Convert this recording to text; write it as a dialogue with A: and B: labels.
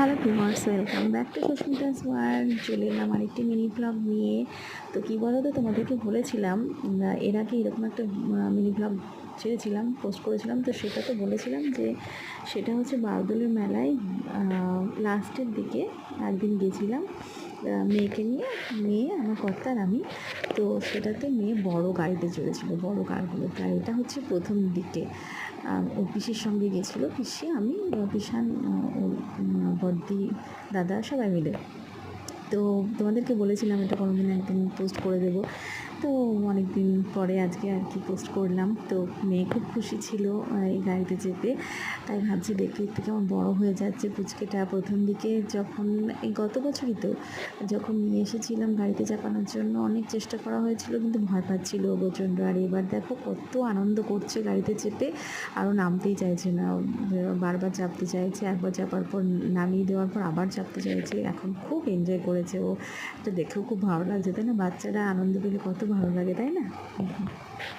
A: Hello viewers, welcome back to Susmita's world. চলে এলাম আরেকটি মিনি ব্লগ নিয়ে। তো কী বলো তো, তোমাদেরকে বলেছিলাম এর আগে এরকম একটা মিনি ব্লগ ছেড়েছিলাম, পোস্ট করেছিলাম। তো সেটা তো বলেছিলাম যে সেটা হচ্ছে বারদোলের মেলায় লাস্টের দিকে একদিন গেছিলাম মেয়েকে নিয়ে। মেয়ে, আমার কর্তা আর আমি। তো সেটাতে মেয়ে বড় গাড়িতে চড়েছিল, বড় কারগুলো। গাড়িটা হচ্ছে প্রথম দিকে ওর পিসির সঙ্গে গেছিলো, পিসি, আমি, পিসান, ওর বড়দি, দাদা, সবাই মিলে। তো তোমাদেরকে বলেছিলাম এটা কোনোদিন একদিন পোস্ট করে দেবো। তো অনেক দিন পরে আজকে আর কি পোস্ট করলাম। তো মেয়ে খুব খুশি ছিল এই গাড়িতে চেপে। তাই ভাবছি দেখতে দেখতে কেমন বড় হয়ে যাচ্ছে পুচকেটা। প্রথম দিকে যখন এই গত বছরই তো যখন নিয়ে এসেছিলাম গাড়িতে চাপানোর জন্য, অনেক চেষ্টা করা হয়েছিল কিন্তু ভয় পাচ্ছিল প্রচণ্ড। আর এবার দেখো কত আনন্দ করছে গাড়িতে চেপে, আরও নামতেই চাইছে না, বারবার চাপতে চাইছে। একবার চাপার পর নামিয়ে দেওয়ার পর আবার চাপতে চাইছে। এখন খুব এনজয় করেছে ও। এটা দেখেও খুব ভালো লাগছে, তাই না? বাচ্চারা আনন্দ পেলে কত ভালো লাগে, তাই না?